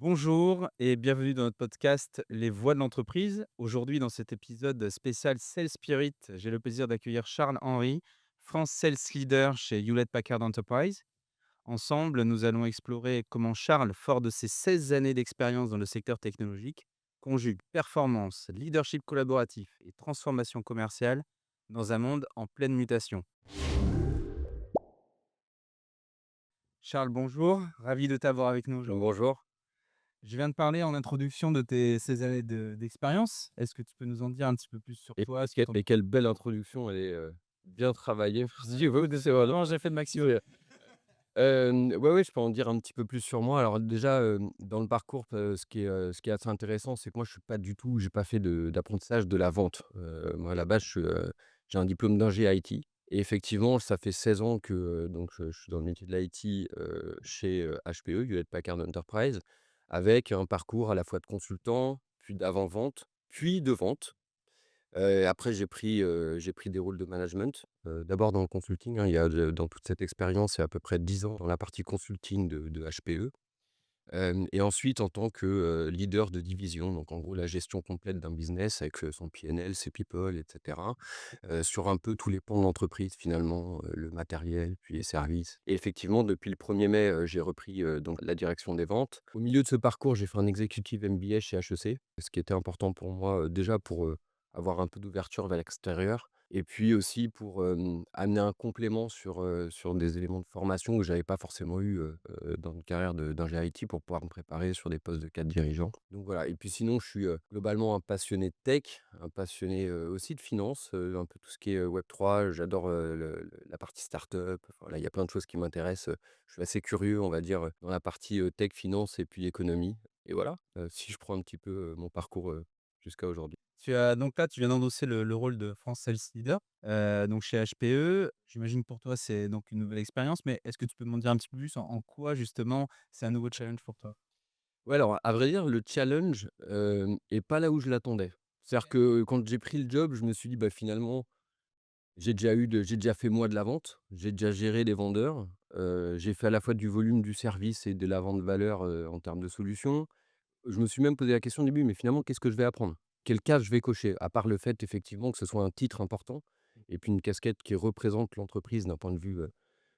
Bonjour et bienvenue dans notre podcast Les Voix de l'entreprise. Aujourd'hui, dans cet épisode spécial Sales Spirit, j'ai le plaisir d'accueillir Charles Henry, France Sales Leader chez Hewlett Packard Enterprise. Ensemble, nous allons explorer comment Charles, fort de ses 16 années d'expérience dans le secteur technologique, conjugue performance, leadership collaboratif et transformation commerciale dans un monde en pleine mutation. Charles, bonjour, ravi de t'avoir avec nous aujourd'hui. Bonjour. Je viens de parler en introduction de tes 16 années d'expérience. Est-ce que tu peux nous en dire un petit peu plus sur Et toi, sur quelle ton et quelle belle introduction, elle est, bien travaillée. Si vous écoute, c'est vraiment vraiment, j'ai fait de maximum. c'est, ouais, ouais, je peux en dire un petit peu plus sur moi. Alors déjà, dans le parcours, ce qui est assez intéressant, c'est que moi, je suis pas du tout j'ai pas fait d'apprentissage de la vente. Moi, à la base, j'ai un diplôme d'ingé IT et effectivement, ça fait 16 ans que, donc je suis dans le métier de l'IT, chez, HPE, Hewlett Packard Enterprise, avec un parcours à la fois de consultant, puis d'avant-vente, puis de vente. Après j'ai pris des rôles de management, d'abord dans le consulting, hein. Il y a de Dans toute cette expérience, il y a à peu près 10 ans dans la partie consulting de HPE, et ensuite en tant que, leader de division. Donc en gros, la gestion complète d'un business avec, son PNL, ses people et cetera, sur un peu tous les pans de l'entreprise finalement, le matériel, puis les services. Et effectivement, depuis le 1er mai, j'ai repris, donc la direction des ventes. Au milieu de ce parcours, j'ai fait un executive MBA chez HEC, ce qui était important pour moi, déjà pour, avoir un peu d'ouverture vers l'extérieur et puis aussi pour, amener un complément sur des éléments de formation que j'avais pas forcément eu, dans une carrière d'ingé IT pour pouvoir me préparer sur des postes de cadre dirigeant. Donc voilà. Et puis sinon, je suis, globalement un passionné de tech, un passionné, aussi de finance, un peu tout ce qui est, Web3. J'adore, la partie startup. Enfin là, il y a plein de choses qui m'intéressent, je suis assez curieux, on va dire, dans la partie, tech, finance et puis économie. Et voilà, si je prends un petit peu, mon parcours, jusqu'à aujourd'hui. Tu viens d'endosser le rôle de France Sales Leader, donc chez HPE. J'imagine que pour toi, c'est donc une nouvelle expérience, mais est-ce que tu peux m'en dire un petit peu plus en quoi justement c'est un nouveau challenge pour toi? Ouais, alors, à vrai dire, le challenge, est pas là où je l'attendais. C'est-à-dire que quand j'ai pris le job, je me suis dit: «Bah, finalement, j'ai déjà fait moi de la vente, j'ai déjà géré des vendeurs, j'ai fait à la fois du volume, du service et de la vente valeur, en termes de solutions». Je me suis même posé la question au début: «Mais finalement, qu'est-ce que je vais apprendre? Quelle case je vais cocher?» À part le fait effectivement que ce soit un titre important et puis une casquette qui représente l'entreprise d'un point de vue,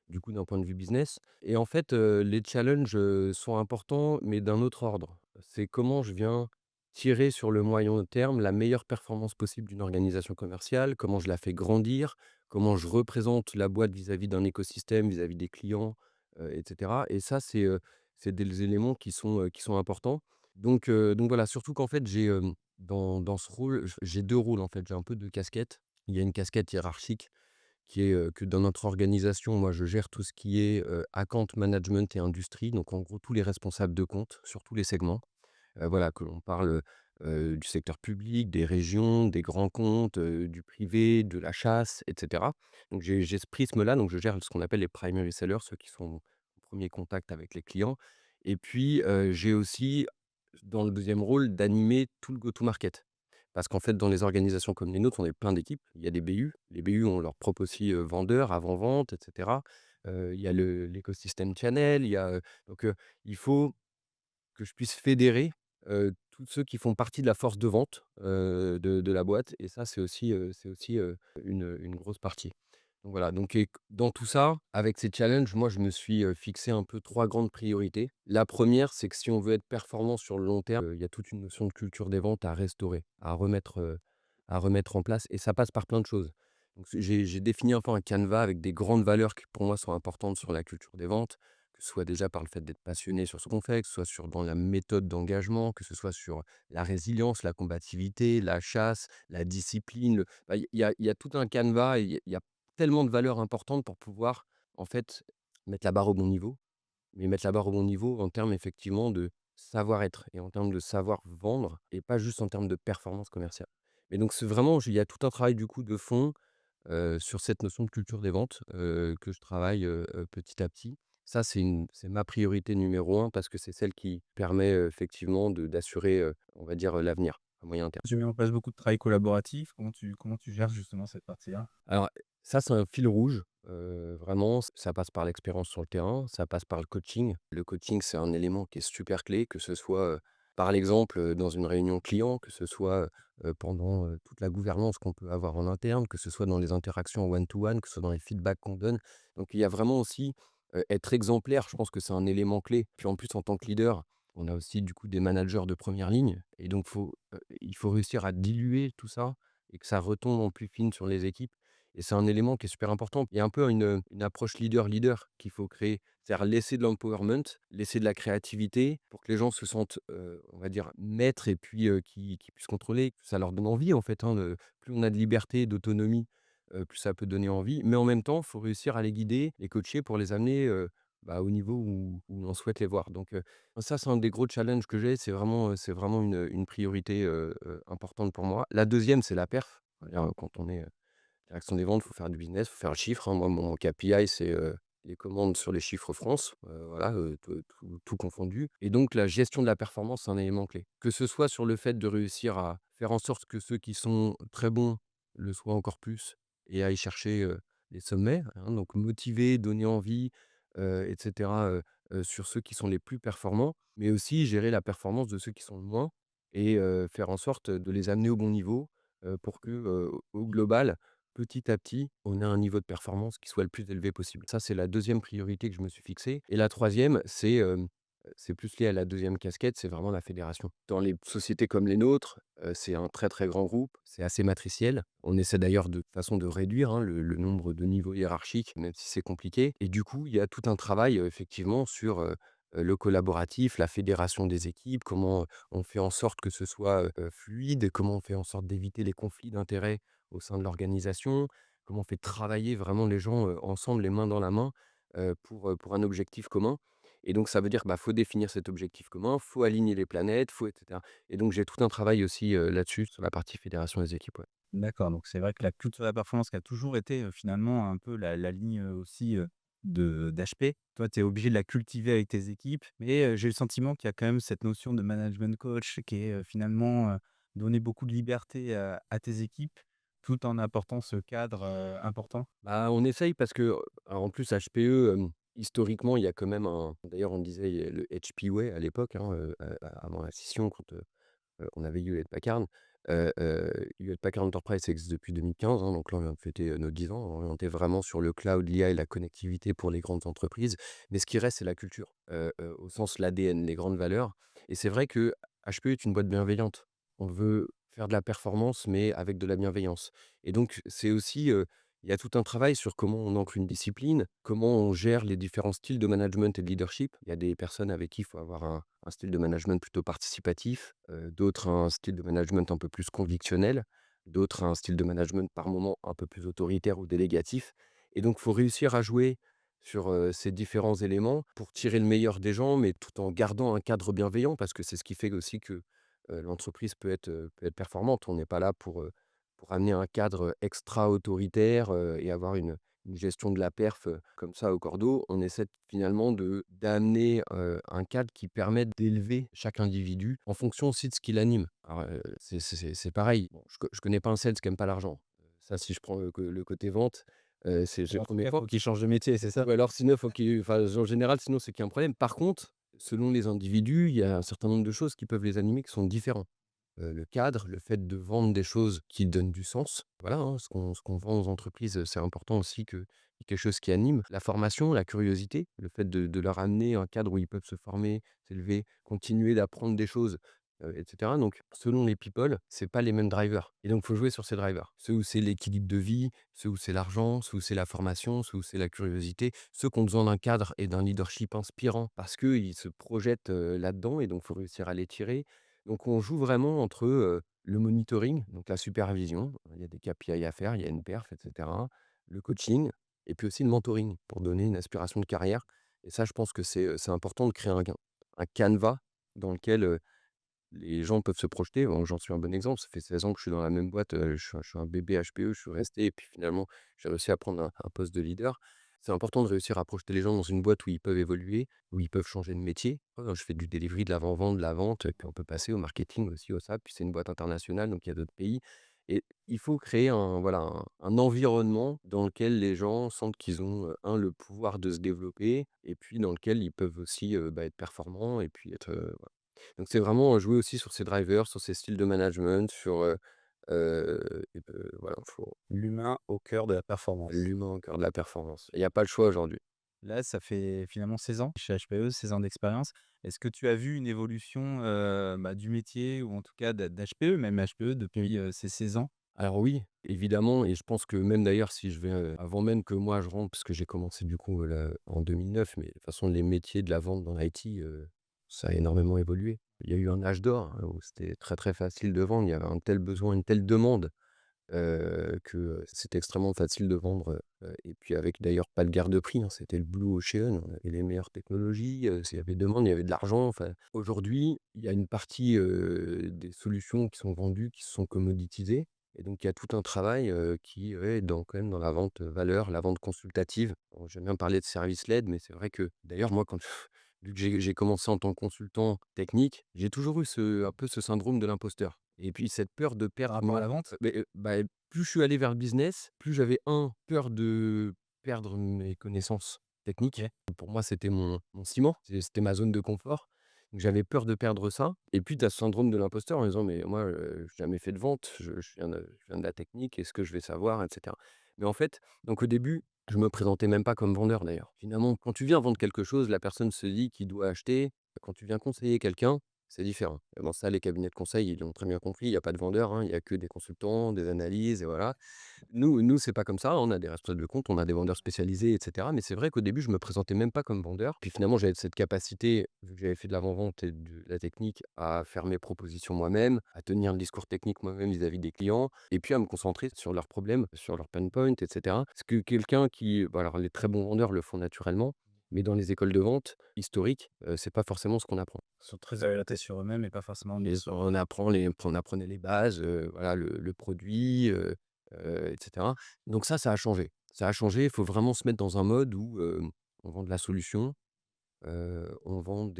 d'un point de vue business. Et en fait, les challenges, sont importants, mais d'un autre ordre. C'est comment je viens tirer sur le moyen terme la meilleure performance possible d'une organisation commerciale, comment je la fais grandir, comment je représente la boîte vis-à-vis d'un écosystème, vis-à-vis des clients, et cetera. Et ça, c'est des éléments qui sont importants. Donc voilà, surtout qu'en fait, dans ce rôle, j'ai 2 rôles, en fait. J'ai un peu 2 casquettes. Il y a une casquette hiérarchique qui est, que dans notre organisation, moi, je gère tout ce qui est, account management et industrie, donc en gros tous les responsables de compte sur tous les segments. Voilà, que l'on parle, du secteur public, des régions, des grands comptes, du privé, de la chasse et cetera. Donc j'ai ce prisme-là, donc je gère ce qu'on appelle les primary sellers, ceux qui sont en 1er contact avec les clients. Et puis, j'ai aussi, dans le deuxième rôle, d'animer tout le go-to-market. Parce qu'en fait, dans les organisations comme les nôtres, on est plein d'équipes. Il y a des BU. Les BU ont leur propre aussi, vendeur, avant-vente et cetera. Il y a l'écosystème channel, il faut que je puisse fédérer, tous ceux qui font partie de la force de vente, de la boîte. Et ça, c'est aussi une grosse partie. Donc voilà, donc et dans tout ça, avec ces challenges, moi, je me suis, fixé un peu 3 grandes priorités. La première, c'est que si on veut être performant sur le long terme, il y a toute une notion de culture des ventes à restaurer, à remettre en place, et ça passe par plein de choses. Donc j'ai défini un peu un canevas avec des grandes valeurs qui, pour moi, sont importantes sur la culture des ventes, que ce soit déjà par le fait d'être passionné sur ce qu'on fait, que ce soit dans la méthode d'engagement, que ce soit sur la résilience, la combativité, la chasse, la discipline, bah, il y a tout un canevas, et il y a tellement de valeurs importantes pour pouvoir, en fait, mettre la barre au bon niveau. Mais mettre la barre au bon niveau en termes effectivement de savoir-être et en termes de savoir-vendre, et pas juste en termes de performance commerciale. Mais donc c'est vraiment il y a tout un travail du coup de fond, sur cette notion de culture des ventes, que je travaille, petit à petit. Ça, c'est ma priorité numéro un, parce que c'est celle qui permet, effectivement d'assurer, on va dire, l'avenir à moyen terme. Tu mets en place beaucoup de travail collaboratif. Comment tu gères justement cette partie-là? Alors ça, c'est un fil rouge, Vraiment, ça passe par l'expérience sur le terrain, ça passe par le coaching. Le coaching, c'est un élément qui est super clé, que ce soit, par l'exemple, dans une réunion client, que ce soit, pendant, toute la gouvernance qu'on peut avoir en interne, que ce soit dans les interactions one to one, que ce soit dans les feedbacks qu'on donne. Donc il y a vraiment aussi, être exemplaire, je pense que c'est un élément clé. Puis en plus, en tant que leader, on a aussi du coup des managers de première ligne et donc il faut réussir à diluer tout ça et que ça retombe en plus fine sur les équipes. Et c'est un élément qui est super important. Il y a un peu une approche leader-leader qu'il faut créer. C'est-à-dire laisser de l'empowerment, laisser de la créativité pour que les gens se sentent, on va dire, maîtres et puis qui puissent contrôler. Ça leur donne envie, en fait. Hein, plus on a de liberté, d'autonomie, plus ça peut donner envie. Mais en même temps, il faut réussir à les guider, les coacher pour les amener au niveau où on souhaite les voir. Donc, ça, c'est un des gros challenges que j'ai. C'est vraiment une priorité importante pour moi. La deuxième, c'est la perf. C'est-à-dire, quand on est direction des ventes, il faut faire du business, il faut faire le chiffre, hein. Moi, mon KPI, c'est, les commandes sur les chiffres France, voilà, tout confondu et donc la gestion de la performance, c'est un élément clé. Que ce soit sur le fait de réussir à faire en sorte que ceux qui sont très bons le soient encore plus et aillent chercher, les sommets, hein, donc motiver, donner envie, et cetera, sur ceux qui sont les plus performants, mais aussi gérer la performance de ceux qui sont le moins et faire en sorte de les amener au bon niveau, pour que, au global, petit à petit, on a un niveau de performance qui soit le plus élevé possible. Ça, c'est la deuxième priorité que je me suis fixée et la troisième, c'est plus lié à la deuxième casquette, c'est vraiment la fédération. Dans les sociétés comme les nôtres, c'est un très, très grand groupe, c'est assez matriciel. On essaie d'ailleurs de façon de réduire, hein, le nombre de niveaux hiérarchiques, même si c'est compliqué et du coup, il y a tout un travail, effectivement sur, le collaboratif, la fédération des équipes, comment, on fait en sorte que ce soit, fluide, comment on fait en sorte d'éviter les conflits d'intérêts au sein de l'organisation, comment on fait travailler vraiment les gens, ensemble, les mains dans la main, pour un objectif commun et donc ça veut dire, faut définir cet objectif commun, faut aligner les planètes, faut et cetera et donc j'ai tout un travail aussi, là-dessus, sur la partie fédération des équipes, ouais. D'accord, donc c'est vrai que la culture de la performance qui a toujours été, finalement un peu la ligne, aussi, de d'HP. Toi, tu es obligé de la cultiver avec tes équipes, mais j'ai le sentiment qu'il y a quand même cette notion de management coach qui est, finalement, donner beaucoup de liberté à tes équipes, tout en apportant ce cadre, important. Bah, on essaye parce que, alors en plus HPE, historiquement, il y a quand même un d'ailleurs on disait le HP Way à l'époque, hein, avant la scission quand, on avait Hewlett Packard. Hewlett Packard Enterprise existe depuis 2015, hein, donc là, on vient de fêter, nos 10 ans, orienté vraiment sur le cloud, l'IA et la connectivité pour les grandes entreprises. Mais ce qui reste, c'est la culture, au sens l'ADN, les grandes valeurs. Et c'est vrai que HP est une boîte bienveillante. On veut faire de la performance, mais avec de la bienveillance. Et donc, c'est aussi, il y a tout un travail sur comment on ancre une discipline, comment on gère les différents styles de management et de leadership. Il y a des personnes avec qui il faut avoir un style de management plutôt participatif, d'autres un style de management un peu plus convictionnel, d'autres un style de management par moment un peu plus autoritaire ou délégatif. Et donc, il faut réussir à jouer sur ces différents éléments pour tirer le meilleur des gens, mais tout en gardant un cadre bienveillant, parce que c'est ce qui fait aussi que l'entreprise peut être performante. On n'est pas là pour amener un cadre extra autoritaire et avoir une gestion de la perf, comme ça au cordeau, on essaie finalement d'amener, un cadre qui permette d'élever chaque individu en fonction aussi de ce qui l'anime. Alors, c'est pareil, bon, je connais pas un sales qui aime pas l'argent. Ça, si je prends le côté vente, c'est le En tout 1er cas, il point. faut qu'ils changent de métier, c'est ça? Ou alors sinon, faut qu'il enfin, en général, sinon c'est qu'il y a un problème. Par contre, selon les individus, il y a un certain nombre de choses qui peuvent les animer qui sont différents. Le cadre, le fait de vendre des choses qui donnent du sens. Voilà, hein, ce qu'on vend aux entreprises, c'est important aussi qu'il y ait quelque chose qui anime. La formation, la curiosité, le fait de leur amener un cadre où ils peuvent se former, s'élever, continuer d'apprendre des choses, et cetera. Donc selon les people, c'est pas les mêmes drivers et donc il faut jouer sur ces drivers. Ceux où c'est l'équilibre de vie, ceux où c'est l'argent, ceux où c'est la formation, ceux où c'est la curiosité, ceux qui ont besoin d'un cadre et d'un leadership inspirant parce qu'ils se projettent, là-dedans et donc il faut réussir à les tirer. Donc on joue vraiment entre, le monitoring, donc la supervision, il y a des KPI à faire, il y a une perf et cetera, le coaching et puis aussi le mentoring pour donner une aspiration de carrière et ça je pense que c'est important de créer un canevas dans lequel, les gens peuvent se projeter. Bon, j'en suis un bon exemple, ça fait 16 ans que je suis dans la même boîte, je suis un bébé HPE, je suis resté et puis finalement, j'ai réussi à prendre un poste de leader. C'est important de réussir à projeter les gens dans une boîte où ils peuvent évoluer, où ils peuvent changer de métier. Je fais du delivery, de l'avant-vente, de la vente, puis on peut passer au marketing aussi, au SAP, puis c'est une boîte internationale, donc il y a d'autres pays et il faut créer un environnement dans lequel les gens sentent qu'ils ont, le pouvoir de se développer et puis dans lequel ils peuvent aussi, être performants et puis être, voilà. Donc c'est vraiment jouer aussi sur ces drivers, sur ces styles de management, sur, voilà, faut L'humain au cœur de la performance. l'humain au cœur de la performance. Il y a pas le choix aujourd'hui. Là, ça fait finalement 16 ans chez HPE, 16 ans d'expérience. Est-ce que tu as vu une évolution, du métier ou en tout cas d'HPE, même HPE depuis, ces 16 ans? Alors oui, évidemment et je pense que même d'ailleurs si je vais, avant même que moi je rentre, parce que j'ai commencé du coup, là, en 2009, mais de toute façon les métiers de la vente dans l'IT, ça a énormément évolué. Il y a eu un âge d'or, hein, où c'était très, très facile de vendre. Il y avait un tel besoin, une telle demande, que, c'était extrêmement facile de vendre, et puis avec d'ailleurs pas de guerre de prix, hein. C'était le Blue Ocean, on avait les meilleures technologies, s'il y avait demande, il y avait de l'argent. Enfin, aujourd'hui, il y a une partie, des solutions qui sont vendues, qui se sont commoditisées et donc il y a tout un travail, qui est quand même dans la vente, valeur, la vente consultative. Bon, j'aime bien parler de service led, mais c'est vrai que d'ailleurs moi quand vu que j'ai commencé en tant que consultant technique, j'ai toujours eu un peu ce syndrome de l'imposteur et puis cette peur de Par perdre rapport à moi, la vente? plus je suis allé vers le business, plus j'avais peur de perdre mes connaissances techniques. OK. Pour moi, c'était mon ciment, c'était ma zone de confort. Donc j'avais peur de perdre ça et puis tu as ce syndrome de l'imposteur en disant: «Mais moi, j'ai jamais fait de vente, je viens de la technique, est-ce que je vais savoir?» et cetera. Mais en fait, donc au début, je me présentais même pas comme vendeur d'ailleurs. Finalement, quand tu viens vendre quelque chose, la personne se dit qu'il doit acheter. Quand tu viens conseiller quelqu'un, c'est différent. Et bon ça, les cabinets de conseil, ils l'ont très bien compris, il y a pas de vendeurs, hein, il y a que des consultants, des analyses et voilà. Nous, c'est pas comme ça, on a des responsables de compte, on a des vendeurs spécialisés et cetera. Mais c'est vrai qu'au début, je me présentais même pas comme vendeur. Puis finalement, j'avais cette capacité, vu que j'avais fait de l'avant-vente et de la technique, à faire mes propositions moi-même, à tenir le discours technique moi-même vis-à-vis des clients et puis à me concentrer sur leurs problèmes, sur leurs pain points et cetera. Parce que quelqu'un qui bah, alors les très bons vendeurs le font naturellement, mais dans les écoles de vente historiques, c'est pas forcément ce qu'on apprend. Ils sont très orientés sur eux-mêmes et pas forcément Et on apprenait les bases, voilà, le produit, et cetera. Donc ça a changé. Ça a changé, il faut vraiment se mettre dans un mode où, on vend de la solution, on vend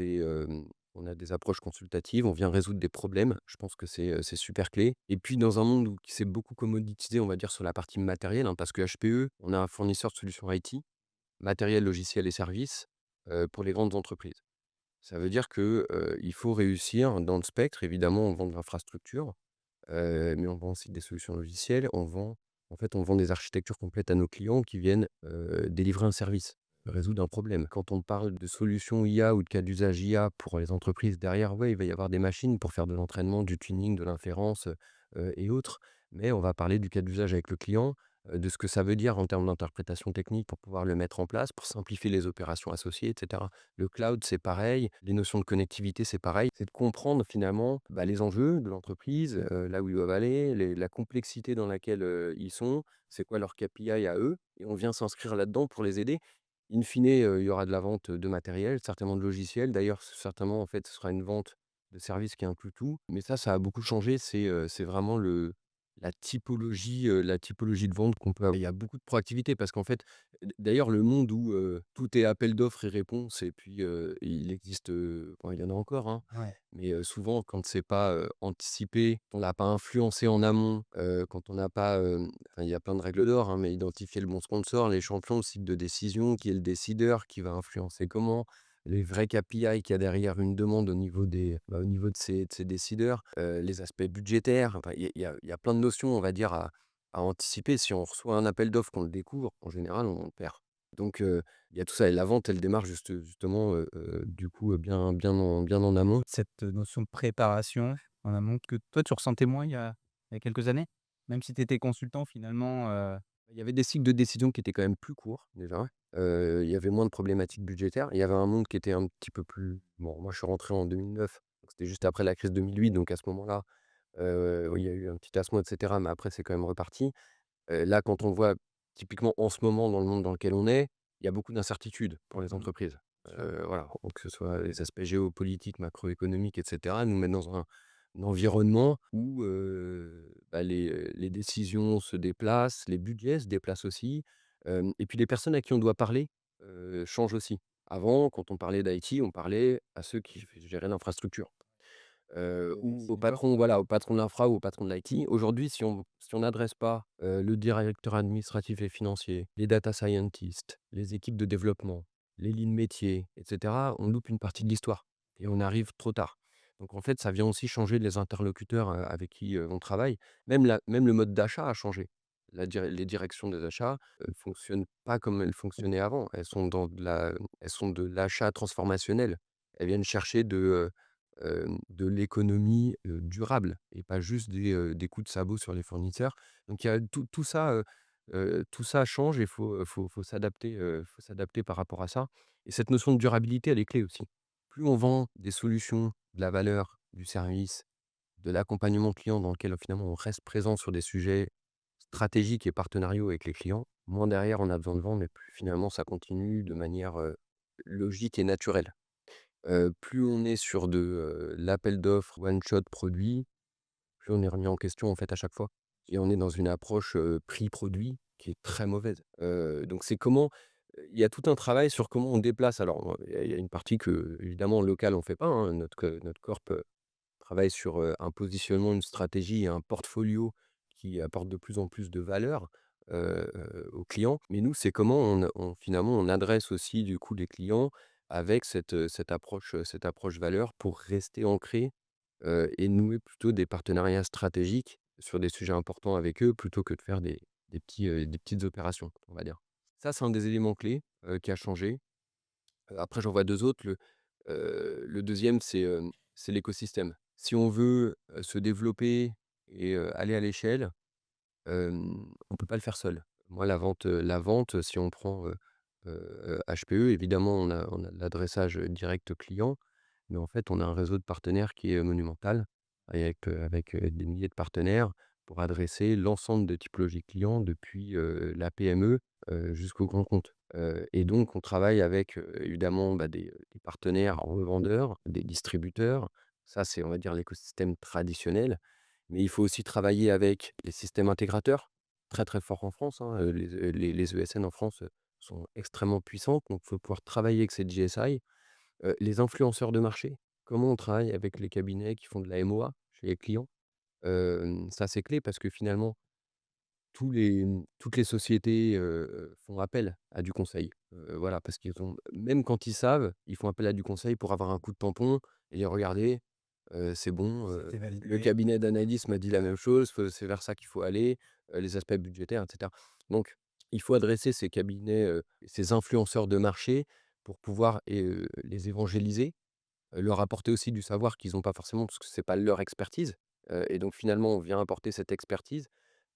on a des approches consultatives, on vient résoudre des problèmes. Je pense que c'est super clé et puis dans un monde qui s'est beaucoup commoditisé, on va dire sur la partie matérielle, hein, parce que HPE, on a un fournisseur de solutions IT, matériel, logiciel et services, pour les grandes entreprises. Ça veut dire que, il faut réussir dans le spectre. Évidemment, on vend de l'infrastructure, mais on vend aussi des solutions logicielles. On vend des architectures complètes à nos clients qui viennent, délivrer un service, résoudre un problème. Quand on parle de solutions IA ou de cas d'usage IA pour les entreprises, derrière, ouais, il va y avoir des machines pour faire de l'entraînement, du tuning, de l'inférence, et autres. Mais on va parler du cas d'usage avec le client, de ce que ça veut dire en termes d'interprétation technique pour pouvoir le mettre en place, pour simplifier les opérations associées et cetera. Le cloud, c'est pareil. Les notions de connectivité, c'est pareil. C'est de comprendre finalement, bah, les enjeux de l'entreprise, là où ils doivent aller, la complexité dans laquelle, ils sont, c'est quoi leur KPI à eux et on vient s'inscrire là-dedans pour les aider. In fine, il y aura de la vente de matériel, certainement de logiciels. D'ailleurs, certainement, en fait, ce sera une vente de services qui inclut tout. Mais ça a beaucoup changé. C'est vraiment la typologie de vente qu'on peut avoir. Il y a beaucoup de proactivité parce qu'en fait, d'ailleurs, le monde où, tout est appel d'offres et réponse et puis, il existe, bon, il y en a encore, hein, Ouais. mais, souvent quand c'est pas, anticipé, on l'a pas influencé en amont, quand on n'a pas, enfin, il y a plein de règles d'or, hein, mais identifier le bon sponsor, les champions, le site de décision, qui est le décideur, qui va influencer comment, les vrais KPI qu'il y a derrière une demande au niveau de ces décideurs, les aspects budgétaires, enfin, il y a plein de notions, on va dire, à anticiper. Si on reçoit un appel d'offres, qu'on le découvre, en général, on perd. Donc, il y a tout ça et la vente, elle démarre justement, du coup, bien en amont. Cette notion de préparation en amont que toi tu ressentais moins il y a quelques années? Même si tu étais consultant finalement, Il y avait des cycles de décision qui étaient quand même plus courts, déjà. Il y avait moins de problématiques budgétaires. Il y avait un monde qui était un petit peu plus bon, moi, je suis rentré en 2009, donc c'était juste après la crise 2008, donc à ce moment-là, oui, il y a eu un petit tassement et cetera, mais après c'est quand même reparti. Là, quand on voit typiquement en ce moment dans le monde dans lequel on est, il y a beaucoup d'incertitudes pour les Mmh. entreprises. Sûr. Voilà, que ce soit les aspects géopolitiques, macroéconomiques et cetera, nous mettent dans un environnement où, bah, les décisions se déplacent, les budgets se déplacent aussi, et puis les personnes à qui on doit parler, changent aussi. Avant, quand on parlait d'IT, on parlait à ceux qui géraient l'infrastructure. ou au D'accord. patron, voilà, au patron de l'infra ou au patron de l'IT. Aujourd'hui, si on n'adresse pas, le directeur administratif et financier, les data scientists, les équipes de développement, les lignes métiers et cetera, on loupe une partie de l'histoire et on arrive trop tard. Donc en fait, ça vient aussi changer les interlocuteurs, avec qui, on travaille. Même le mode d'achat a changé. Les directions des achats, fonctionnent pas comme elles fonctionnaient avant. Elles sont de l'achat transformationnel. Elles viennent chercher de l'économie, durable et pas juste des coups de sabot sur les fournisseurs. Donc il y a tout ça change et faut s'adapter par rapport à ça et cette notion de durabilité, elle est clé aussi. Plus on vend des solutions, de la valeur, du service, de l'accompagnement client dans lequel, finalement, on reste présent sur des sujets stratégiques et partenariaux avec les clients, moins derrière on a besoin de vendre et plus finalement ça continue de manière, logique et naturelle. Plus on est sur l'appel d'offres one shot produit, plus on est remis en question, en fait, à chaque fois et on est dans une approche, prix produit qui est très mauvaise. Donc c'est comment il y a tout un travail sur comment on déplace alors, il y a une partie que évidemment local on fait pas, hein. Notre corp, travaille sur, un positionnement, une stratégie et un portfolio qui apporte de plus en plus de valeur, aux clients. Mais nous, c'est comment finalement, on adresse aussi du coup les clients avec cette approche valeur pour rester ancré, et nouer plutôt des partenariats stratégiques sur des sujets importants avec eux, plutôt que de faire des petites opérations, on va dire. Ça, c'est un des éléments clés, qui a changé. Après j'en vois 2 autres. Le 2e, c'est l'écosystème. Si on veut, se développer et aller à l'échelle, on peut pas le faire seul. Moi, la vente, si on prend, HPE, évidemment, on a de l'adressage, direct client, mais en fait, on a un réseau de partenaires qui est, monumental avec des milliers de partenaires pour adresser l'ensemble de typologies clients depuis, la PME, jusqu'au grand compte. Et donc on travaille avec, évidemment, bah, des partenaires revendeurs, des distributeurs. Ça, c'est, on va dire, l'écosystème traditionnel. Mais il faut aussi travailler avec les systèmes intégrateurs, très, très forts en France, hein, les ESN en France, sont extrêmement puissantes, donc il faut pouvoir travailler avec ces GSI. Les influenceurs de marché, comment on travaille avec les cabinets qui font de la MOA chez les clients? Ça, c'est clé parce que finalement, toutes les sociétés, font appel à du conseil. Voilà, parce qu'ils ont même quand ils savent, ils font appel à du conseil pour avoir un coup de tampon et dire: «Regardez, c'est bon, C'était le validé. cabinet d'analyse m'a dit la même chose, c'est vers ça qu'il faut aller», les aspects budgétaires et cetera. Donc il faut adresser ces cabinets, ces influenceurs de marché pour pouvoir les évangéliser, leur apporter aussi du savoir qu'ils n'ont pas forcément parce que c'est pas leur expertise, et donc finalement on vient apporter cette expertise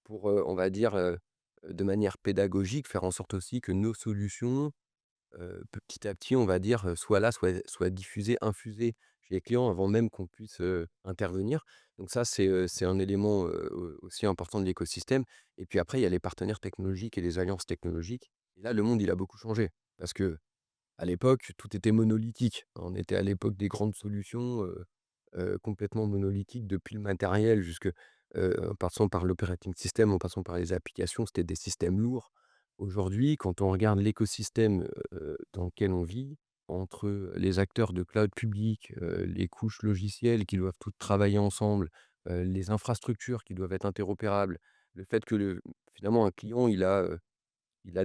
pour, on va dire, de manière pédagogique, faire en sorte aussi que nos solutions, petit à petit, on va dire, soient là, soient diffusées, infusées chez les clients avant même qu'on puisse, intervenir. Donc ça, c'est un élément, aussi important de l'écosystème et puis après, il y a les partenaires technologiques et les alliances technologiques et là, le monde, il a beaucoup changé parce que à l'époque, tout était monolithique. On était à l'époque des grandes solutions, complètement monolithiques depuis le matériel en passant par l'operating system, en passant par les applications, c'était des systèmes lourds. Aujourd'hui, quand on regarde l'écosystème, dans lequel on vit, entre les acteurs de cloud public, les couches logicielles qui doivent toutes travailler ensemble, les infrastructures qui doivent être interopérables, le fait que finalement un client il a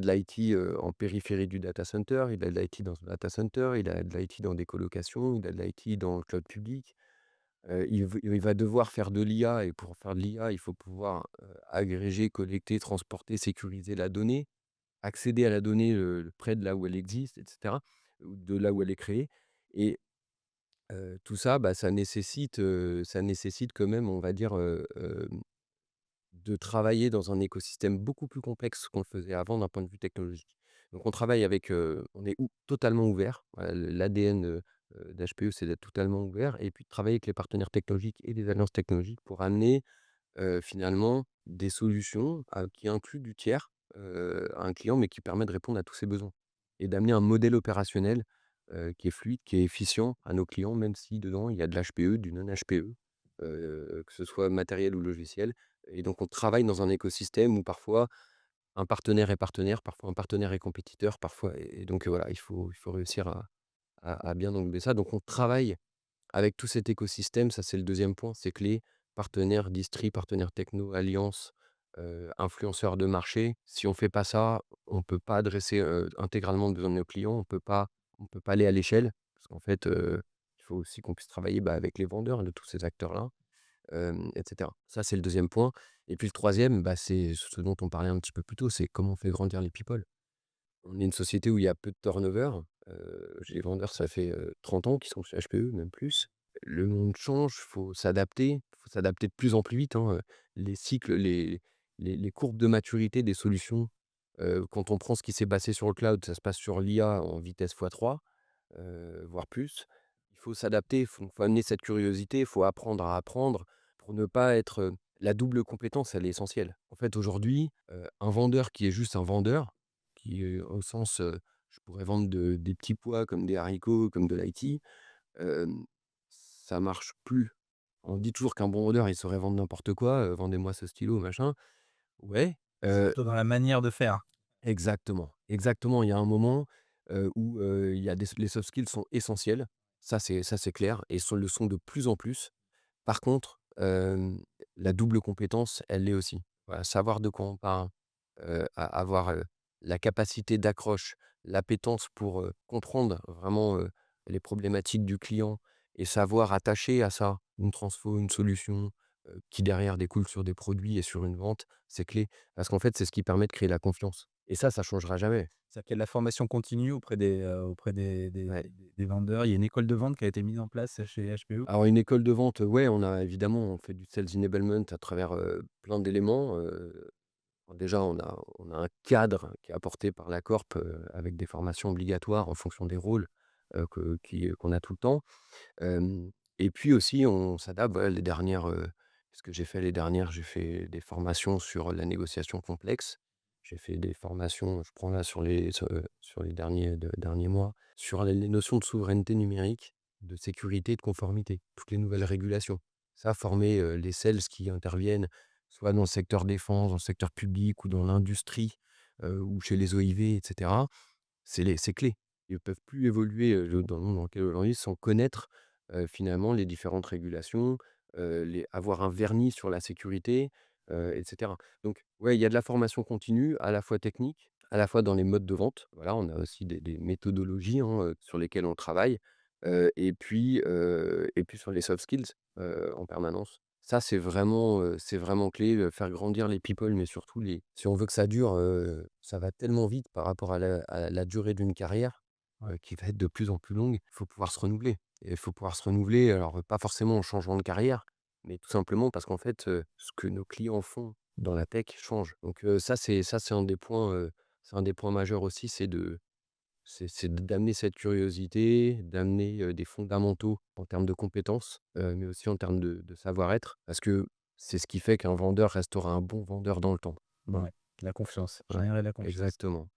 de l'IT, en périphérie du data center, il a de l'IT dans son data center, il a de l'IT dans des colocations, il a de l'IT dans le cloud public. Il va devoir faire de l'IA et pour faire de l'IA, il faut pouvoir, agréger, collecter, transporter, sécuriser la donnée, accéder à la donnée, près de là où elle existe et cetera, ou de là où elle est créée et tout ça, bah, ça nécessite quand même, on va dire, de travailler dans un écosystème beaucoup plus complexe qu'on le faisait avant d'un point de vue technologique. Donc on travaille avec, on est totalement ouvert. Voilà, l'ADN, d'HPE, c'est d'être totalement ouvert et puis de travailler avec les partenaires technologiques et les alliances technologiques pour amener, finalement des solutions qui incluent du tiers, à un client, mais qui permet de répondre à tous ses besoins et d'amener un modèle opérationnel, qui est fluide, qui est efficient à nos clients, même si dedans il y a de l'HPE, du non HPE, que ce soit matériel ou logiciel et donc on travaille dans un écosystème où parfois un partenaire est partenaire, parfois un partenaire est compétiteur, parfois et donc voilà, il faut réussir à bien englober ça. Donc on travaille avec tout cet écosystème, ça c'est le deuxième point, c'est clé, partenaires, distri, partenaires techno, alliances, influenceurs de marché. Si on fait pas ça, on peut pas adresser, intégralement le besoin de nos clients, on peut pas aller à l'échelle parce qu'en fait, il faut aussi qu'on puisse travailler, avec les vendeurs de tous ces acteurs-là, et cetera. Ça, c'est le deuxième point et puis le troisième, c'est ce dont on parlait un petit peu plus tôt, c'est comment on fait grandir les people. On est une société où il y a peu de turnover. Les vendeurs, ça fait, 30 ans qu'ils sont chez HPE, même plus. Le monde change, faut s'adapter de plus en plus vite, hein, les cycles, les courbes de maturité des solutions, quand on prend ce qui s'est passé sur le cloud, ça se passe sur l'IA en vitesse fois 3, voire plus. Il faut s'adapter, il faut amener cette curiosité, il faut apprendre à apprendre pour ne pas être, la double compétence, elle est essentielle. En fait, aujourd'hui, un vendeur qui est juste un vendeur, qui est au sens, je pourrais vendre des petits pois comme des haricots, comme de l'IT, ça marche plus. On dit toujours qu'un bon vendeur, il saurait vendre n'importe quoi, «Vendez-moi ce stylo», machin. Ouais, C'est plutôt dans la manière de faire. exactement, exactement. Il y a un moment, où, il y a les soft skills sont essentiels. Ça c'est clair et le sont de plus en plus. Par contre, la double compétence, elle l'est aussi. Voilà, savoir de quoi on parle, avoir, la capacité d'accroche, l'appétence pour, comprendre vraiment, les problématiques du client et savoir attacher à ça une transfo, une solution, qui derrière découle sur des produits et sur une vente, c'est clé. Parce qu'en fait, c'est ce qui permet de créer la confiance et ça changera jamais. C'est-à-dire qu'il y a de la formation continue auprès Ouais. des vendeurs. Il y a une école de vente qui a été mise en place chez HPE. Alors une école de vente, ouais, on fait du sales enablement à travers, plein d'éléments, déjà, on a un cadre qui est apporté par la corp, avec des formations obligatoires en fonction des rôles, qu'on a tout le temps. Hem et puis aussi, on s'adapte, voilà, ce que j'ai fait les dernières, j'ai fait des formations sur la négociation complexe. J'ai fait des formations, je prends là sur les derniers mois, sur les notions de souveraineté numérique, de sécurité et de conformité, toutes les nouvelles régulations. Ça, former, les sales qui interviennent soit dans le secteur défense, dans le secteur public ou dans l'industrie, ou chez les OIV et cetera, c'est clé. Ils ne peuvent plus évoluer, dans le monde dans lequel aujourd'hui sans connaître, finalement les différentes régulations, avoir un vernis sur la sécurité, et cetera. Donc ouais, il y a de la formation continue, à la fois technique, à la fois dans les modes de vente. Voilà, on a aussi des méthodologies, hein, sur lesquelles on travaille, et puis sur les soft skills, en permanence. Ça, c'est vraiment clé, faire grandir les people, mais surtout si on veut que ça dure, ça va tellement vite par rapport à la durée d'une carrière, Ouais. qui va être de plus en plus longue. Il faut pouvoir se renouveler et il faut pouvoir se renouveler, alors, pas forcément en changeant de carrière, mais tout simplement parce qu'en fait, ce que nos clients font dans la tech change. Donc, ça c'est un des points majeurs aussi, d'amener cette curiosité, d'amener, des fondamentaux en termes de compétences, mais aussi en termes de savoir-être, parce que c'est ce qui fait qu'un vendeur restera un bon vendeur dans le temps. Voilà. Ouais, la confiance, Ouais, générer la confiance. exactement.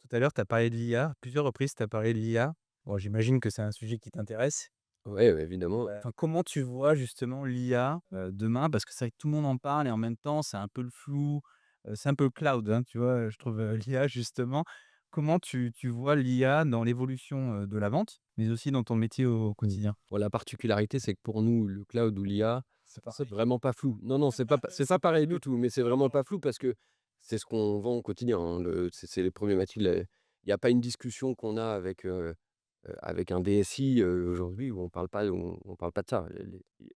Tout à l'heure, tu as parlé de l'IA, plusieurs reprises, tu as parlé de l'IA. Bon, j'imagine que c'est un sujet qui t'intéresse. Ouais, ouais, évidemment. Enfin, comment tu vois justement l'IA, demain? Parce que c'est vrai que tout le monde en parle et en même temps, c'est un peu le flou, c'est un peu le cloud, hein, tu vois? Je trouve, l'IA justement. Comment tu vois l'IA dans l'évolution, de la vente, mais aussi dans ton métier au Mmh. quotidien? Bon, la particularité, c'est que pour nous, le cloud ou l'IA, C'est c'est pareil. vraiment pas flou. Non, non, c'est pas pareil du tout, mais c'est vraiment pas flou parce que c'est ce qu'on vend au quotidien, hein. C'est les problématiques. Il y a pas une discussion qu'on a avec un DSI, aujourd'hui où on parle pas de ça.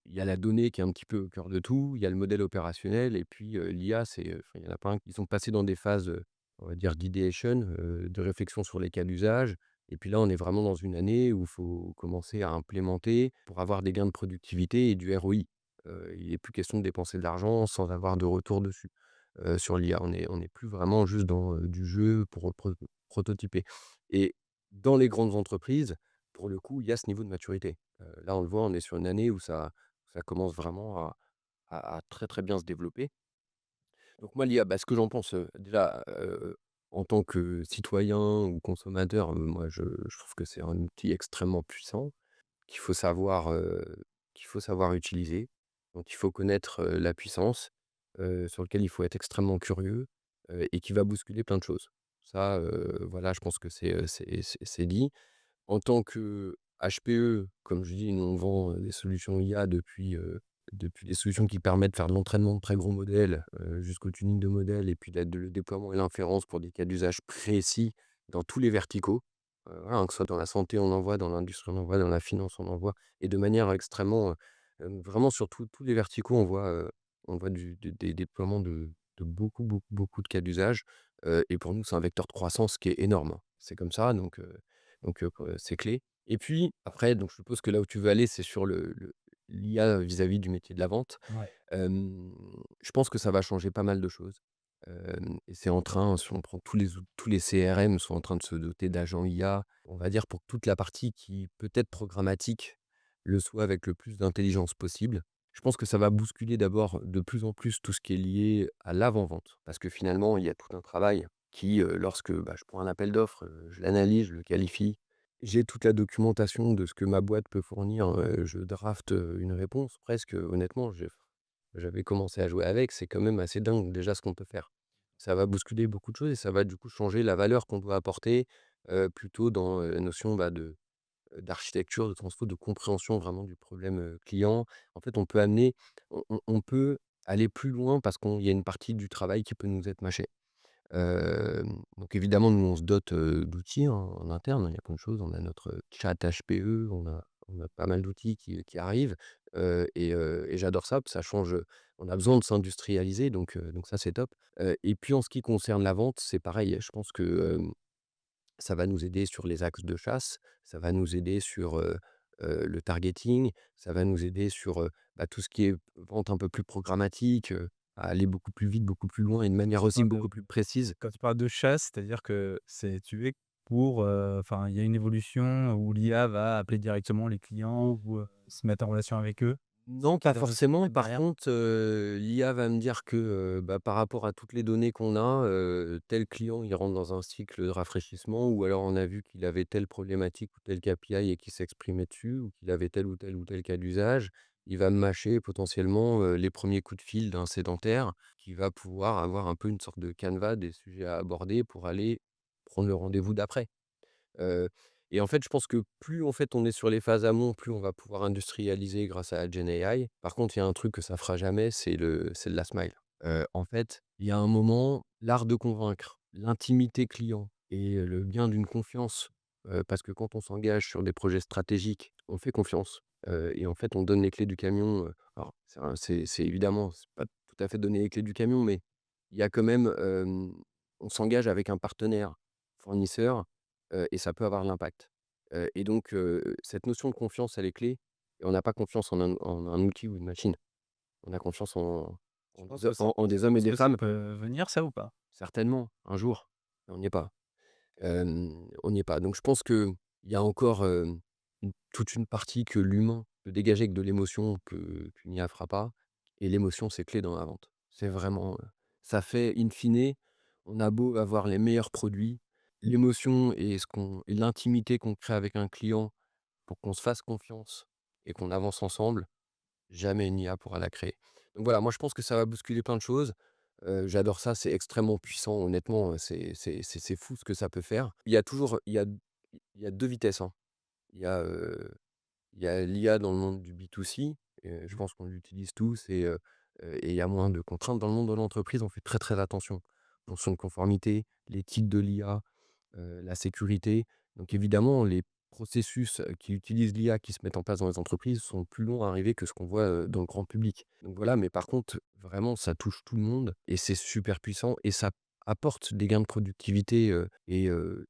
Il y a la donnée qui est un petit peu au cœur de tout, il y a le modèle opérationnel et puis, l'IA, enfin, il y en a plein qui sont passés dans des phases, on va dire d'ideation, de réflexion sur les cas d'usage et puis là, on est vraiment dans une année où il faut commencer à implémenter pour avoir des gains de productivité et du ROI. Il n'est plus question de dépenser de l'argent sans avoir de retour dessus, sur l'IA. On est plus vraiment juste dans, du jeu pour prototyper et dans les grandes entreprises, pour le coup, il y a ce niveau de maturité. Là, on le voit, on est sur une année où ça commence vraiment à très, très bien se développer. Donc moi, l'IA, ce que j'en pense, déjà, en tant que citoyen ou consommateur, moi, je trouve que c'est un outil extrêmement puissant qu'il faut savoir, utiliser. Donc il faut connaître, la puissance, sur lequel il faut être extrêmement curieux, et qui va bousculer plein de choses. Ça, voilà, je pense que c'est dit. En tant que HPE, comme je dis, nous on vend, des solutions IA depuis des solutions qui permettent de faire de l'entraînement de très gros modèles, jusqu'au tuning de modèles et puis le déploiement et l'inférence pour des cas d'usage précis dans tous les verticaux. Voilà, hein, que ce soit dans la santé, on en voit, dans l'industrie, on en voit, dans la finance, on en voit et de manière extrêmement, vraiment sur tous les verticaux, on voit des déploiements de beaucoup, beaucoup, beaucoup de cas d'usage, et pour nous, c'est un vecteur de croissance qui est énorme, hein. C'est comme ça donc c'est clé. Et puis après, donc je suppose que là où tu veux aller, c'est sur le l'IA vis-à-vis du métier de la vente. Ouais. Hem, je pense que ça va changer pas mal de choses. Et c'est en train, si on prend tous les CRM sont en train de se doter d'agents IA, on va dire pour que toute la partie qui peut être programmatique le soit avec le plus d'intelligence possible. Je pense que ça va bousculer d'abord de plus en plus tout ce qui est lié à l'avant-vente. Parce que finalement, il y a tout un travail qui, lorsque, bah, je prends un appel d'offres, je l'analyse, je le qualifie, j'ai toute la documentation de ce que ma boîte peut fournir, je drafte, une réponse presque, honnêtement, j'avais commencé à jouer avec, c'est quand même assez dingue déjà ce qu'on peut faire. Ça va bousculer beaucoup de choses et ça va du coup changer la valeur qu'on doit apporter, plutôt dans, la notion, bah, d'architecture, de transfo, de compréhension vraiment du problème, client. En fait, on peut aller plus loin parce qu'il y a une partie du travail qui peut nous être mâché. Donc évidemment, nous, on se dote, d'outils, hein, en interne. Il y a plein de choses. On a notre chat HPE, on a pas mal d'outils qui arrivent, et j'adore ça, ça change, on a besoin de s'industrialiser donc ça, c'est top. Et puis en ce qui concerne la vente, c'est pareil. Je pense que, ça va nous aider sur les axes de chasse, ça va nous aider sur, le targeting, ça va nous aider sur, bah, tout ce qui est vente un peu plus programmatique, à aller beaucoup plus vite, beaucoup plus loin et de Quand manière tu aussi parles beaucoup de plus précise. quand tu parles de chasse, c'est-à-dire que tu es pour, enfin, il y a une évolution où l'IA va appeler directement les clients ou, se mettre en relation avec eux? C'est Non, qui pas dans ce qui forcément. est Par derrière? contre, l'IA va me dire que, bah, par rapport à toutes les données qu'on a, tel client, il rentre dans un cycle de rafraîchissement ou alors on a vu qu'il avait telle problématique ou tel KPI et qu'il s'exprimait dessus ou qu'il avait tel ou tel cas d'usage. Il va me mâcher potentiellement, les premiers coups de fil d'un sédentaire qui va pouvoir avoir un peu une sorte de canevas des sujets à aborder pour aller prendre le rendez-vous d'après. Heu et en fait, je pense que plus, en fait, on est sur les phases amont, plus on va pouvoir industrialiser grâce à la Gen AI. Par contre, il y a un truc que ça fera jamais, c'est le last mile. En fait, il y a un moment, l'art de convaincre, l'intimité client et le bien d'une confiance, parce que quand on s'engage sur des projets stratégiques, on fait confiance, et en fait, on donne les clés du camion, alors c'est évidemment, c'est pas tout à fait donner les clés du camion, mais il y a quand même, on s'engage avec un partenaire fournisseur. Et ça peut avoir de l'impact. Et donc cette notion de confiance, elle est clé et on n'a pas confiance en un outil ou une machine. On a confiance en Tu en penses des que ho ça en tu des hommes et penses des que ça femmes, peut venir ça ou pas? certainement, un jour, mais on n'y est pas. On n'y est pas. Donc je pense qu'il y a encore, toute une partie que l'humain peut dégager avec de l'émotion qu'une IA fera pas et l'émotion, c'est clé dans la vente. C'est vraiment, ça fait in fine, on a beau avoir les meilleurs produits, l'émotion et l'intimité qu'on crée avec un client pour qu'on se fasse confiance et qu'on avance ensemble, jamais une IA pourra la créer. Donc voilà, moi je pense que ça va bousculer plein de choses. J'adore ça, c'est extrêmement puissant honnêtement, c'est fou ce que ça peut faire. Il y a 2 vitesses, hein. Il y a, il y a l'IA dans le monde du B2C, je pense qu'on l'utilise tous et il y a moins de contraintes. Dans le monde de l'entreprise, on fait très, très attention. Notion de conformité, l'éthique de l'IA, la sécurité. Donc évidemment, les processus, qui utilisent l'IA, qui se mettent en place dans les entreprises sont plus longs à arriver que ce qu'on voit, dans le grand public. Donc voilà, mais par contre, vraiment, ça touche tout le monde et c'est super puissant et ça apporte des gains de productivité,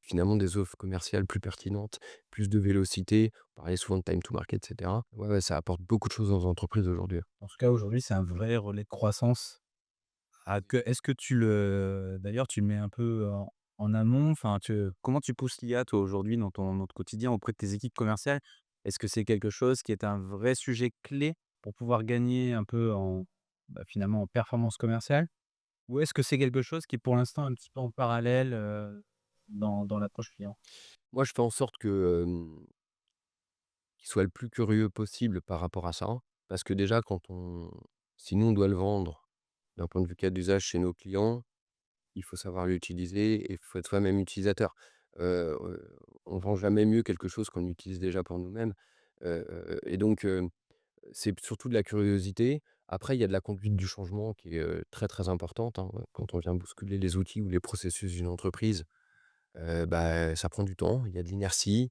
finalement des offres commerciales plus pertinentes, plus de vélocité. On parlait souvent de time to market et cetera. Ouais, ouais, ça apporte beaucoup de choses dans les entreprises aujourd'hui. En tout cas, aujourd'hui, c'est un vrai relais de croissance. Est-ce que tu le mets un peu en amont? Enfin, comment tu pousses l'IA toi aujourd'hui dans ton quotidien auprès de tes équipes commerciales? Est-ce que c'est quelque chose qui est un vrai sujet clé pour pouvoir gagner un peu finalement en performance commerciale? Ou est-ce que c'est quelque chose qui est pour l'instant un petit peu en parallèle, dans l'approche client? Moi, je fais en sorte que, qu'ils soient le plus curieux possible par rapport à ça. Parce que déjà, si nous, on doit le vendre d'un point de vue cas d'usage chez nos clients, il faut savoir l'utiliser et il faut être soi-même utilisateur. On vend jamais mieux quelque chose qu'on utilise déjà pour nous-mêmes, et donc c'est surtout de la curiosité. Après, il y a de la conduite du changement qui est, très, très importante, hein, quand on vient bousculer les outils ou les processus d'une entreprise. Bah, ça prend du temps, il y a de l'inertie,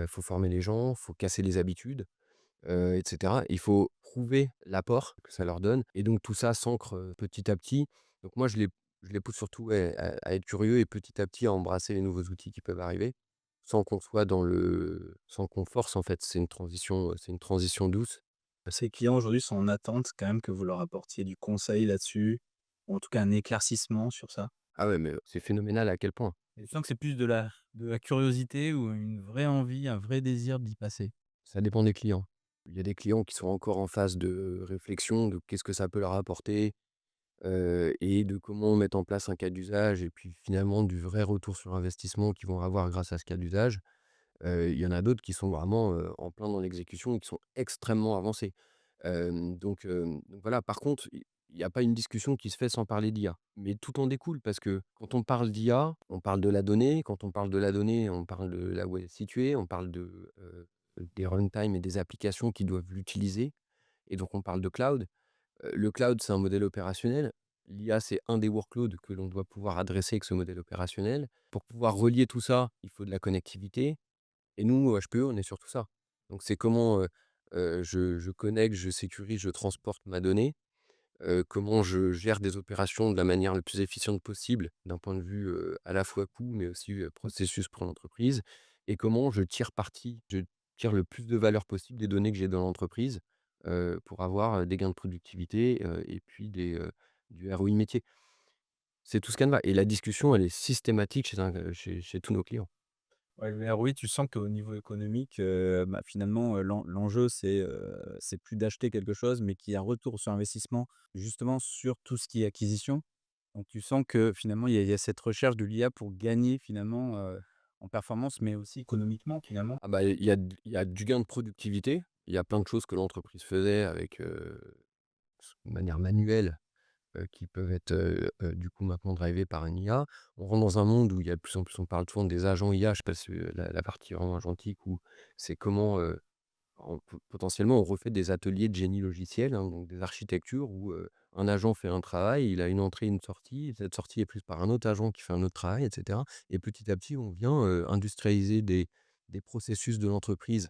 faut former les gens, faut casser les habitudes, et cetera. Il faut prouver l'apport que ça leur donne et donc tout ça s'ancre, petit à petit. Donc moi je les pousse surtout, ouais, à être curieux et petit à petit à embrasser les nouveaux outils qui peuvent arriver, sans qu'on force en fait. C'est une transition douce. Ces clients aujourd'hui sont en attente quand même que vous leur apportiez du conseil là-dessus, ou en tout cas un éclaircissement sur ça? Ah ouais, mais, c'est phénoménal à quel point. Et tu sens que c'est plus de la curiosité ou une vraie envie, un vrai désir d'y passer? Ça dépend des clients. Il y a des clients qui sont encore en phase de réflexion de qu'est-ce que ça peut leur apporter, et de comment mettre en place un cas d'usage et puis finalement du vrai retour sur investissement qu'ils vont avoir grâce à ce cas d'usage. Il y en a d'autres qui sont vraiment, en plein dans l'exécution et qui sont extrêmement avancés. Donc voilà. Par contre, il y a pas une discussion qui se fait sans parler d'IA. Mais tout en découle parce que quand on parle d'IA, on parle de la donnée. Quand on parle de la donnée, on parle de là où elle est située, on parle des runtime et des applications qui doivent l'utiliser et donc on parle de cloud. Le cloud, c'est un modèle opérationnel. L'IA, c'est un des workloads que l'on doit pouvoir adresser avec ce modèle opérationnel. Pour pouvoir relier tout ça, il faut de la connectivité et nous, HPE, on est sur tout ça. Donc c'est comment, je connecte, je sécurise, je transporte ma donnée, comment je gère des opérations de la manière la plus efficiente possible, d'un point de vue, à la fois coût, mais aussi, processus pour l'entreprise et comment je tire le plus de valeur possible des données que j'ai dans l'entreprise, pour avoir, des gains de productivité, et puis du ROI métier. C'est tout ce canevas et la discussion, elle est systématique chez tous nos clients. Ouais, le ROI, tu sens qu'au niveau économique, bah, finalement, l'enjeu, c'est plus d'acheter quelque chose, mais qu'il y a un retour sur investissement, justement sur tout ce qui est acquisition. Donc tu sens que finalement, il y a cette recherche de l'IA pour gagner finalement, en performance, mais aussi économiquement finalement. Ah bah, il y a du gain de productivité. Il y a plein de choses que l'entreprise faisait avec, de manière manuelle, qui peuvent être, du coup maintenant drivées par une IA. On rentre dans un monde où il y a de plus en plus on parle souvent des agents IA, je sais pas si, la partie vraiment agentique où c'est comment, potentiellement on refait des ateliers de génie logiciel, hein, donc des architectures où, un agent fait un travail, il a une entrée, une sortie, cette sortie est prise par un autre agent qui fait un autre travail et cetera et petit à petit on vient, industrialiser des processus de l'entreprise,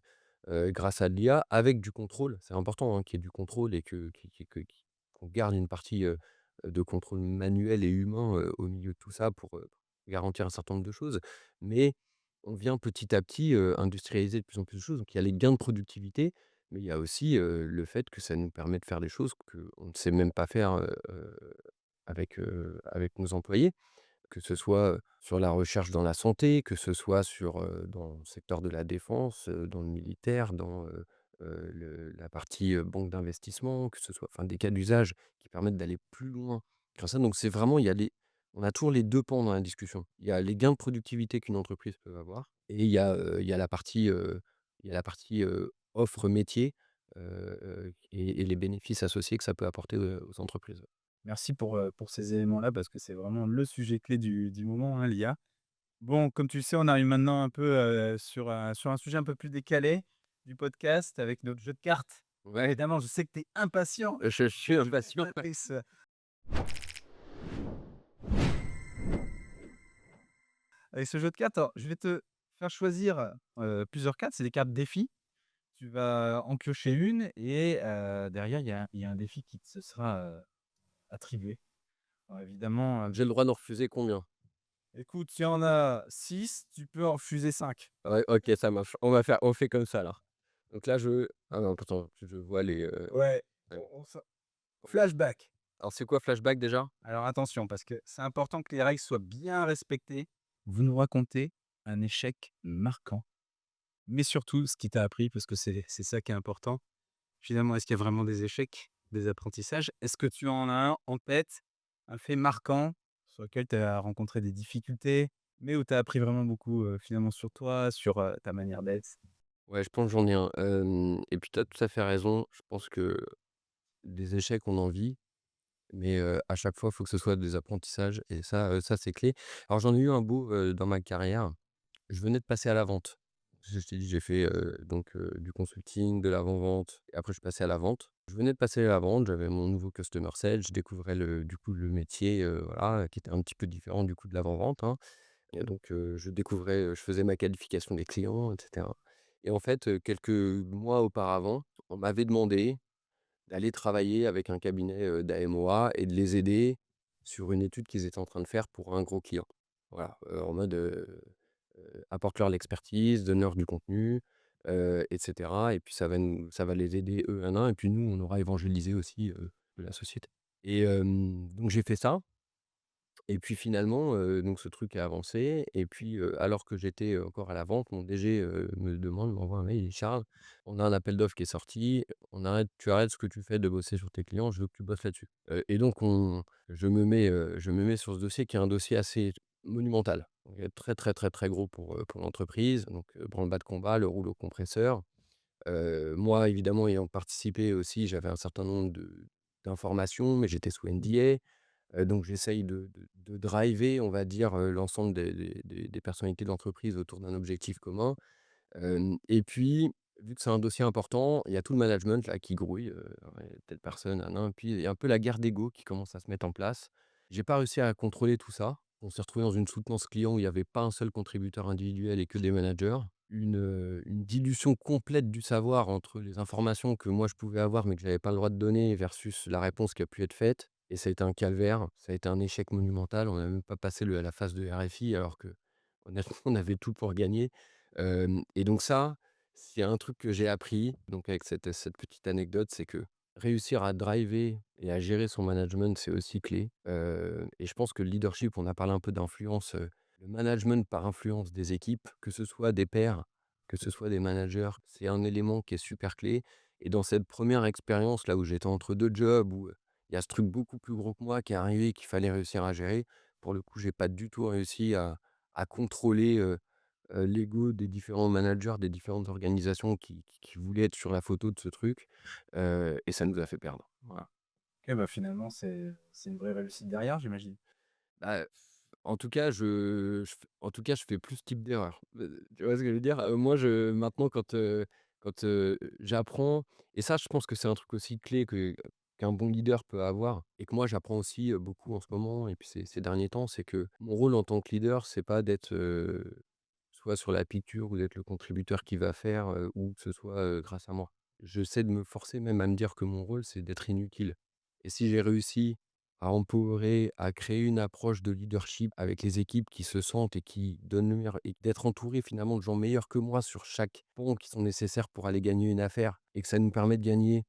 grâce à de l'IA avec du contrôle. C'est important, hein, qu'il y ait du contrôle et qu'on garde une partie, de contrôle manuel et humain, au milieu de tout ça pour garantir un certain nombre de choses. Mais on vient petit à petit, industrialiser de plus en plus de choses. Donc il y a les gains de productivité, mais il y a aussi, le fait que ça nous permet de faire des choses qu'on ne sait même pas faire, avec nos employés. Que ce soit, sur la recherche dans la santé, que ce soit dans le secteur de la défense, dans le militaire, dans, la partie, banque d'investissement, que ce soit enfin des cas d'usage qui permettent d'aller plus loin grâce à ça. Donc c'est vraiment on a toujours les 2 pans dans la discussion. Il y a les gains de productivité qu'une entreprise peut avoir et il y a la partie, offre métier, et les bénéfices associés que ça peut apporter, aux entreprises. Merci pour ces éléments-là parce que c'est vraiment le sujet clé du moment, hein, l'IA. Bon, comme tu le sais, on arrive maintenant un peu, sur un sujet un peu plus décalé du podcast avec notre jeu de cartes. Ouais, Évidemment, je sais que tu es impatient je suis que tu impatient. préparer avec ce jeu de cartes. Alors, je vais te faire choisir, plusieurs cartes. C'est des cartes défis. Tu vas en piocher une et derrière, il y a un défi qui te sera, attribué. Alors évidemment, J'ai le droit d'en refuser combien? écoute, il y en a 6, tu peux en refuser 5. Ouais, OK, ça marche. On fait comme ça alors. Donc là, ah non, attends, je vois Ouais, ouais. on s'en flashback. Alors c'est quoi flashback déjà? Alors attention, parce que c'est important que les règles soient bien respectées. Vous nous racontez un échec marquant, mais surtout ce qui t'a appris, parce que c'est ça qui est important. Finalement, est-ce qu'il y a vraiment des échecs, des apprentissages? Est-ce que tu en as un en tête, un fait marquant sur lequel tu as rencontré des difficultés, mais où tu as appris vraiment beaucoup, finalement sur toi, sur, ta manière d'être? Ouais, je pense que j'en ai un. Et puis tu as tout à fait raison. Je pense que des échecs, on en vit, mais à chaque fois, il faut que ce soit des apprentissages et ça, c'est clé. Alors j'en ai eu un beau, dans ma carrière. Je venais de passer à la vente. Je t'ai dit, j'ai fait, du consulting, de l'avant-vente et après je suis passé à la vente. Je venais de passer à la vente, j'avais mon nouveau customer sales, je découvrais le métier, voilà, qui était un petit peu différent du coup de l'avant-vente, hein. Et donc, je découvrais, je faisais ma qualification des clients et cetera. Et en fait, quelques mois auparavant, on m'avait demandé d'aller travailler avec un cabinet, d'AMOA et de les aider sur une étude qu'ils étaient en train de faire pour un gros client. Voilà, en mode, apporte-leur l'expertise, donne-leur du contenu, et cetera et puis ça va les aider eux, 1 à 1 et puis nous, on aura évangélisé aussi, la société et donc j'ai fait ça et puis finalement, donc ce truc a avancé et puis, alors que j'étais, encore à la vente, mon DG, m'envoie un mail, il dit: «Charles, on a un appel d'offres qui est sorti, tu arrêtes ce que tu fais de bosser sur tes clients, je veux que tu bosses là-dessus». Et donc je me mets sur ce dossier qui est un dossier assez monumental, donc très, très, très, très gros pour l'entreprise, donc branle-bas de combat, le rouleau compresseur. Moi évidemment ayant participé aussi, j'avais un certain nombre d'informations, mais j'étais sous NDA. Donc j'essaye de driver, on va dire, l'ensemble des personnalités de l'entreprise autour d'un objectif commun. Et puis, vu que c'est un dossier important, il y a tout le management là qui grouille, ouais, telle personne, nin puis il y a un peu la guerre d'ego qui commence à se mettre en place. J'ai pas réussi à contrôler tout ça. On s'est retrouvé dans une soutenance client où il y avait pas un seul contributeur individuel et que des managers. Une dilution complète du savoir entre les informations que moi je pouvais avoir, mais que j'avais pas le droit de donner versus la réponse qui a pu être faite et ça a été un calvaire, ça a été un échec monumental. On n'a même pas passé la phase de RFI alors que honnêtement on avait tout pour gagner. Et donc ça, c'est un truc que j'ai appris, donc avec cette petite anecdote, c'est que réussir à driver et à gérer son management, c'est aussi clé. Et je pense que le leadership, on a parlé un peu d'influence, le management par influence des équipes, que ce soit des pairs, que ce soit des managers, c'est un élément qui est super clé. Et dans cette première expérience, là où j'étais entre 2 jobs, où, il y a ce truc beaucoup plus gros que moi qui est arrivé, qu'il fallait réussir à gérer, pour le coup, j'ai pas du tout réussi à contrôler, l'ego des différents managers, des différentes organisations qui voulaient être sur la photo de ce truc, et ça nous a fait perdre. Voilà. OK, bah, finalement, c'est une vraie réussite derrière, j'imagine? Bah, en tout cas, je fais plus ce type d'erreur. Tu vois ce que je veux dire? Moi, maintenant quand j'apprends et ça, je pense que c'est un truc aussi clé qu'un bon leader peut avoir et que moi j'apprends aussi, beaucoup en ce moment et puis ces derniers temps, c'est que mon rôle en tant que leader, c'est pas d'être, soit sur la piqûre ou d'être le contributeur qui va faire, ou que ce soit, grâce à moi. J'essaie de me forcer même à me dire que mon rôle, c'est d'être inutile et si j'ai réussi à empowerer, à créer une approche de leadership avec les équipes qui se sentent et qui donnent le meilleur et d'être entouré finalement de gens meilleurs que moi sur chaque pont qui sont nécessaires pour aller gagner une affaire et que ça nous permet de gagner,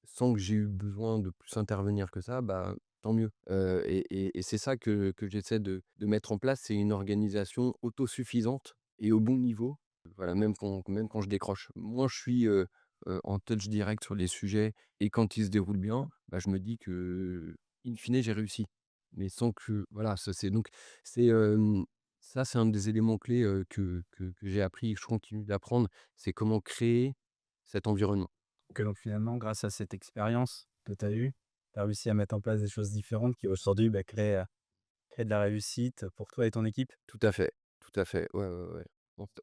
sans que j'ai eu besoin de plus intervenir que ça, bah, tant mieux. Et c'est ça que j'essaie de mettre en place, c'est une organisation autosuffisante et au bon niveau. Voilà, même quand je décroche. Moins je suis, en touch direct sur les sujets et quand ils se déroulent bien, bah, je me dis que, in fine, j'ai réussi. Mais sans que voilà, ça c'est donc c'est, ça c'est un des éléments clés, que j'ai appris et que je continue d'apprendre, c'est comment créer cet environnement. OK, donc finalement, grâce à cette expérience que tu as eue, tu as réussi à mettre en place des choses différentes qui aujourd'hui, bah, créent de la réussite pour toi et ton équipe? Tout à fait, ouais, ouais, ouais.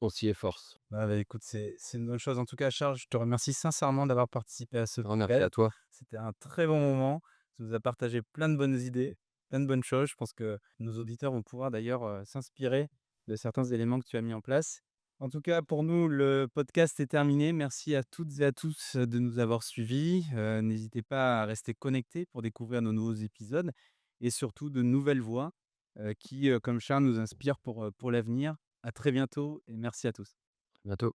On s'y efforce. Bah, écoute, c'est une bonne chose. En tout cas, Charles, je te remercie sincèrement d'avoir participé à ce Grand merci à appel. toi. C'était un très bon moment. Tu nous as partagé plein de bonnes idées, plein de bonnes choses. Je pense que nos auditeurs vont pouvoir d'ailleurs, s'inspirer de certains éléments que tu as mis en place. En tout cas, pour nous, le podcast est terminé. Merci à toutes et à tous, de nous avoir suivis. N'hésitez pas à rester connectés pour découvrir nos nouveaux épisodes et surtout de nouvelles voix, qui, comme Charles, nous inspirent pour l'avenir. À très bientôt et merci à tous. À bientôt.